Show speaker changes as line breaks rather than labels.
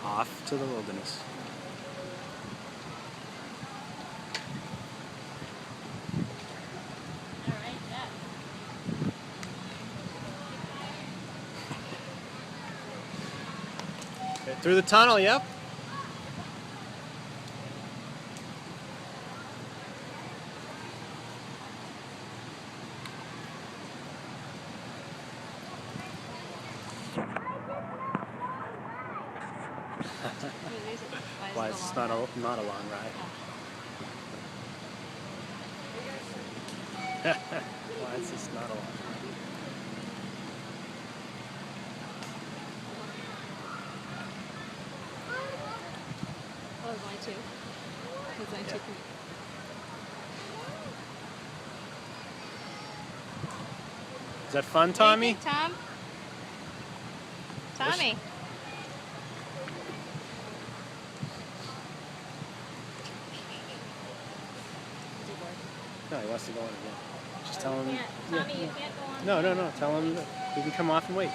Off to the wilderness. Okay, through the tunnel, yep. Why it's not a long ride? Why is this not a long ride?
Oh, it's only two. It's only 2 feet.
Is that fun, Tommy?
What do you think, Tom? Tommy.
No, he wants to go on again. Just tell him.
Tommy, you can't go on.
No. Tell him that he can come off and wait.